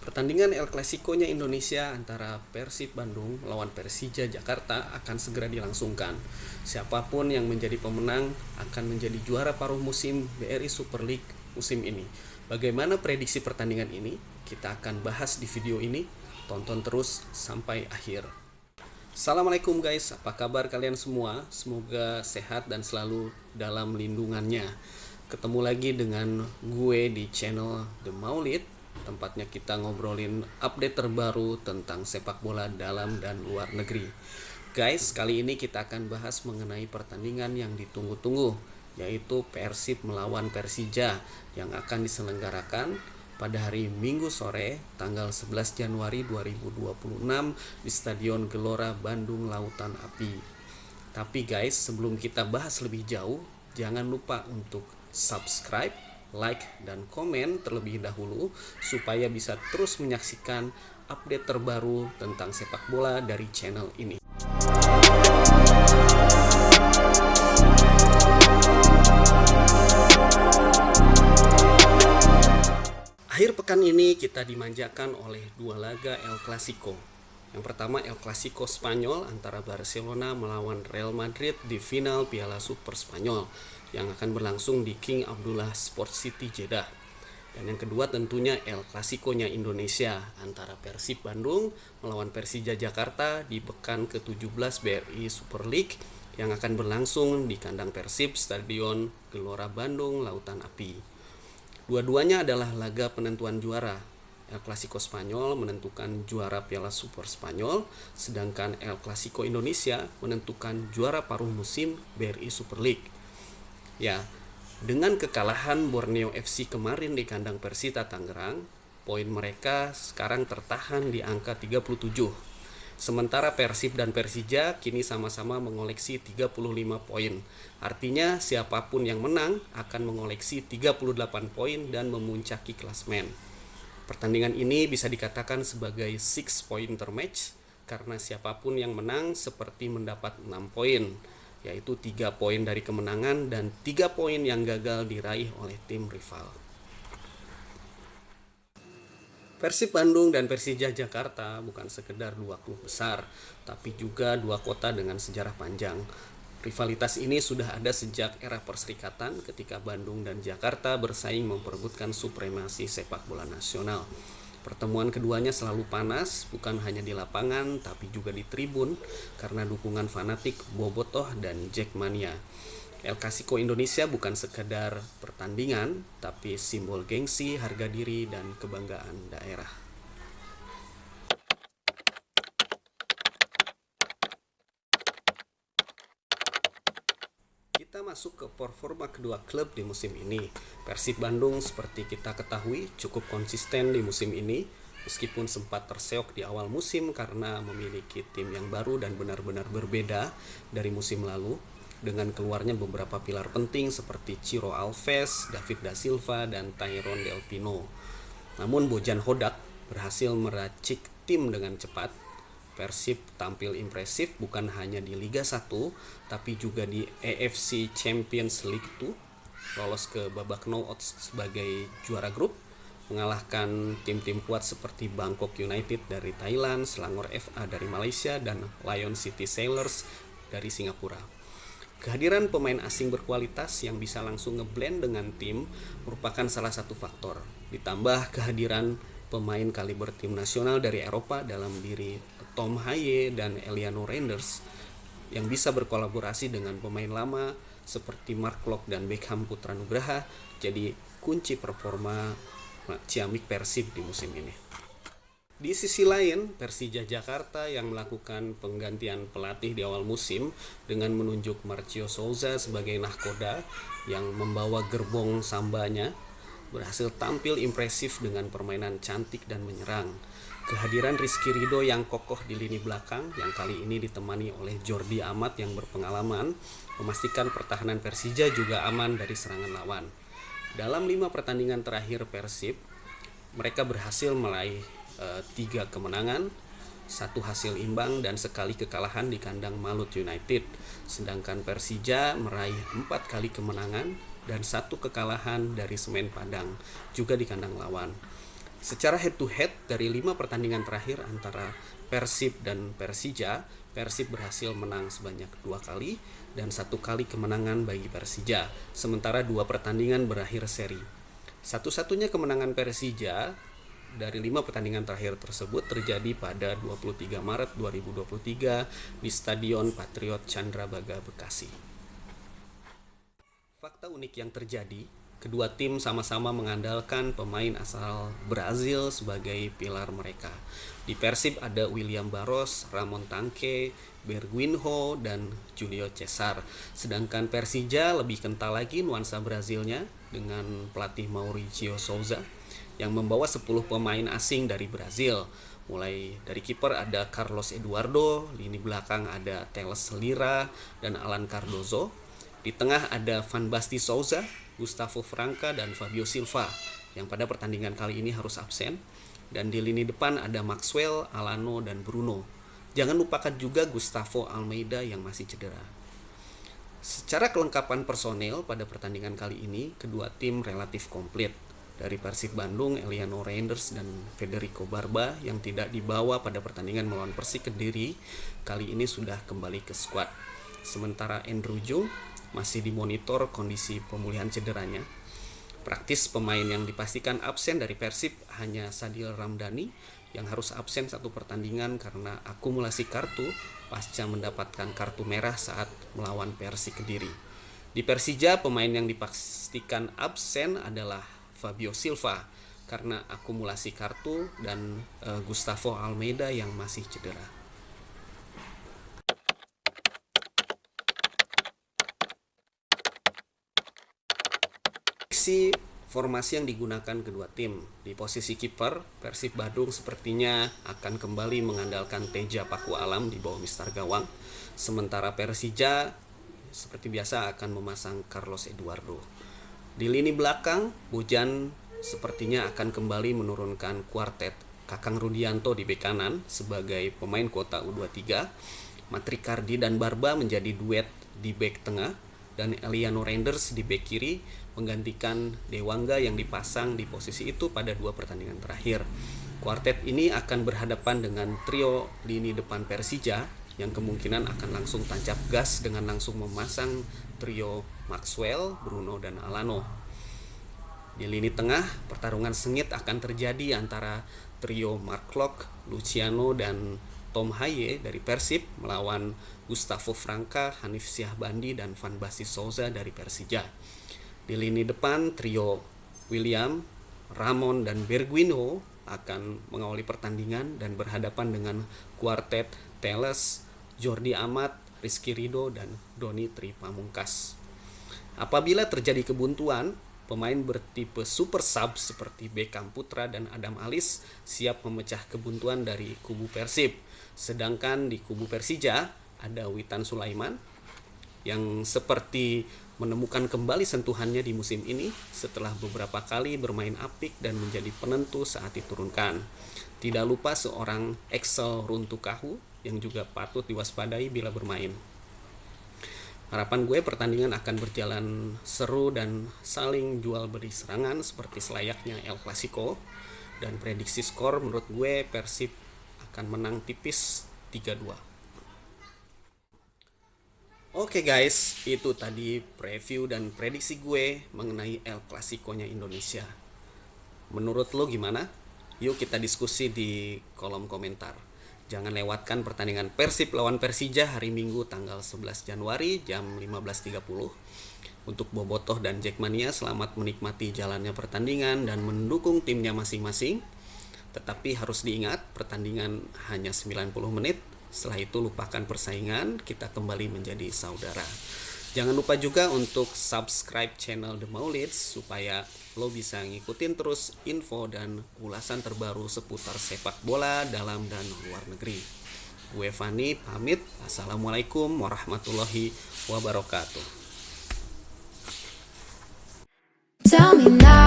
Pertandingan El Clasico-nya Indonesia antara Persib Bandung melawan Persija Jakarta akan segera dilangsungkan. Siapapun yang menjadi pemenang akan menjadi juara paruh musim BRI Super League musim ini. Bagaimana prediksi pertandingan ini? Kita akan bahas di video ini. Tonton terus sampai akhir. Assalamualaikum guys, apa kabar kalian semua? Semoga sehat dan selalu dalam lindungannya. Ketemu lagi dengan gue di channel The Maulid. Tempatnya kita ngobrolin update terbaru tentang sepak bola dalam dan luar negeri. Guys, kali ini kita akan bahas mengenai pertandingan yang ditunggu-tunggu, yaitu Persib melawan Persija yang akan diselenggarakan pada hari Minggu sore tanggal 11 Januari 2026 di Stadion Gelora Bandung Lautan Api. Tapi guys, sebelum kita bahas lebih jauh, jangan lupa untuk subscribe, like, dan komen terlebih dahulu supaya bisa terus menyaksikan update terbaru tentang sepak bola dari channel ini. Akhir pekan ini kita dimanjakan oleh dua laga El Clasico. Yang pertama El Clasico Spanyol antara Barcelona melawan Real Madrid di final Piala Super Spanyol yang akan berlangsung di King Abdullah Sports City Jeddah. Dan yang kedua tentunya El Clasico-nya Indonesia antara Persib Bandung melawan Persija Jakarta di pekan ke-17 BRI Super League yang akan berlangsung di kandang Persib Stadion Gelora Bandung Lautan Api. Dua-duanya adalah laga penentuan juara. El Clasico Spanyol menentukan juara Piala Super Spanyol, sedangkan El Clasico Indonesia menentukan juara paruh musim BRI Super League. Ya, dengan kekalahan Borneo FC kemarin di kandang Persita Tangerang, poin mereka sekarang tertahan di angka 37. Sementara Persib dan Persija kini sama-sama mengoleksi 35 poin. Artinya siapapun yang menang akan mengoleksi 38 poin dan memuncaki klasmen. Pertandingan ini bisa dikatakan sebagai 6-pointer match karena siapapun yang menang seperti mendapat 6 poin, yaitu 3 poin dari kemenangan dan 3 poin yang gagal diraih oleh tim rival. Persib Bandung dan Persija Jakarta bukan sekedar dua klub besar, tapi juga dua kota dengan sejarah panjang. Rivalitas ini sudah ada sejak era perserikatan ketika Bandung dan Jakarta bersaing memperebutkan supremasi sepak bola nasional. Pertemuan keduanya selalu panas, bukan hanya di lapangan, tapi juga di tribun, karena dukungan fanatik Bobotoh dan Jackmania. El Clasico Indonesia bukan sekedar pertandingan, tapi simbol gengsi, harga diri, dan kebanggaan daerah. Kita masuk ke performa kedua klub di musim ini. Persib Bandung seperti kita ketahui cukup konsisten di musim ini, meskipun sempat terseok di awal musim karena memiliki tim yang baru dan benar-benar berbeda dari musim lalu, dengan keluarnya beberapa pilar penting seperti Ciro Alves, David da Silva, dan Tyrone Del Pino. Namun Bojan Hodak berhasil meracik tim dengan cepat. Persib tampil impresif bukan hanya di Liga 1, tapi juga di AFC Champions League 2, lolos ke babak knockout sebagai juara grup, mengalahkan tim-tim kuat seperti Bangkok United dari Thailand, Selangor FA dari Malaysia, dan Lion City Sailors dari Singapura. Kehadiran pemain asing berkualitas yang bisa langsung ngeblend dengan tim merupakan salah satu faktor. Ditambah kehadiran pemain kaliber tim nasional dari Eropa dalam diri Tom Haye dan Eliano Reinders yang bisa berkolaborasi dengan pemain lama seperti Mark Klok dan Beckham Putra Nugraha jadi kunci performa ciamik Persib di musim ini. Di sisi lain, Persija Jakarta yang melakukan penggantian pelatih di awal musim dengan menunjuk Marcio Souza sebagai nahkoda yang membawa gerbong sambanya berhasil tampil impresif dengan permainan cantik dan menyerang. Kehadiran Rizky Ridho yang kokoh di lini belakang yang kali ini ditemani oleh Jordi Amat yang berpengalaman memastikan pertahanan Persija juga aman dari serangan lawan. Dalam 5 pertandingan terakhir Persib, mereka berhasil meraih 3 kemenangan, 1 hasil imbang, dan sekali kekalahan di kandang Malut United. Sedangkan Persija meraih 4 kali kemenangan dan 1 kekalahan dari Semen Padang, juga di kandang lawan. Secara head to head dari 5 pertandingan terakhir antara Persib dan Persija, Persib berhasil menang sebanyak 2 kali dan 1 kali kemenangan bagi Persija, sementara 2 pertandingan berakhir seri. Satu-satunya kemenangan Persija dari 5 pertandingan terakhir tersebut terjadi pada 23 Maret 2023 di Stadion Patriot Candrabaga, Bekasi. Fakta unik yang terjadi, kedua tim sama-sama mengandalkan pemain asal Brazil sebagai pilar mereka. Di Persib ada William Barros, Ramon Tanque, Berguinho, dan Julio Cesar. Sedangkan Persija lebih kental lagi nuansa Brazilnya dengan pelatih Mauricio Souza yang membawa 10 pemain asing dari Brazil. Mulai dari kiper ada Carlos Eduardo, lini belakang ada Teles Lira dan Alan Cardozo. Di tengah ada Van Basten Souza, Gustavo Franca, dan Fabio Silva yang pada pertandingan kali ini harus absen. Dan di lini depan ada Maxwell, Alano, dan Bruno. Jangan lupakan juga Gustavo Almeida yang masih cedera. Secara kelengkapan personel pada pertandingan kali ini, kedua tim relatif komplit. Dari Persib Bandung, Eliano Reinders dan Federico Barba yang tidak dibawa pada pertandingan melawan Persik Kediri kali ini sudah kembali ke skuad. Sementara Andrew Jung masih dimonitor kondisi pemulihan cederanya. Praktis pemain yang dipastikan absen dari Persib hanya Sadil Ramdhani yang harus absen 1 pertandingan karena akumulasi kartu pasca mendapatkan kartu merah saat melawan Persik Kediri. Di Persija, pemain yang dipastikan absen adalah Fabio Silva karena akumulasi kartu dan Gustavo Almeida yang masih cedera. Formasi yang digunakan kedua tim. Di posisi kiper, Persib Bandung sepertinya akan kembali mengandalkan Teja Paku Alam di bawah Mister Gawang. Sementara Persija seperti biasa akan memasang Carlos Eduardo. Di lini belakang, Bojan sepertinya akan kembali menurunkan kuartet Kakang Rudianto di bek kanan sebagai pemain kuota U23, Matrikardi dan Barba menjadi duet di bek tengah, dan Eliano Reinders di bek kiri menggantikan Dewangga yang dipasang di posisi itu pada 2 pertandingan terakhir. Kuartet ini akan berhadapan dengan trio lini depan Persija yang kemungkinan akan langsung tancap gas dengan langsung memasang trio Maxwell, Bruno, dan Alano. Di lini tengah, pertarungan sengit akan terjadi antara trio Mark Klok, Luciano, dan Tom Haye dari Persib melawan Gustavo Franca, Hanif Syahbandi, dan Van Basten Souza dari Persija. Di lini depan, trio William, Ramon, dan Berguinho akan mengawali pertandingan dan berhadapan dengan kuartet Teles, Jordi Amat, Rizky Ridho, dan Doni Tri Pamungkas. Apabila terjadi kebuntuan, pemain bertipe super sub seperti Beckham Putra dan Adam Alis siap memecah kebuntuan dari kubu Persib. Sedangkan di kubu Persija ada Witan Sulaiman yang seperti menemukan kembali sentuhannya di musim ini setelah beberapa kali bermain apik dan menjadi penentu saat diturunkan. Tidak lupa seorang Excel Runtukahu yang juga patut diwaspadai bila bermain. Harapan gue pertandingan akan berjalan seru dan saling jual beli serangan seperti selayaknya El Clasico. Dan prediksi skor menurut gue Persib akan menang tipis 3-2. Oke guys, itu tadi preview dan prediksi gue mengenai El Clasico-nya Indonesia. Menurut lo gimana? Yuk kita diskusi di kolom komentar. Jangan lewatkan pertandingan Persib lawan Persija hari Minggu tanggal 11 Januari jam 15.30. Untuk Bobotoh dan Jackmania, selamat menikmati jalannya pertandingan dan mendukung timnya masing-masing. Tetapi harus diingat, pertandingan hanya 90 menit. Setelah itu lupakan persaingan, kita kembali menjadi saudara. Jangan lupa juga untuk subscribe channel The Maulids supaya lo bisa ngikutin terus info dan ulasan terbaru seputar sepak bola dalam dan luar negeri. Gue Fani pamit. Assalamualaikum warahmatullahi wabarakatuh. Tell me now.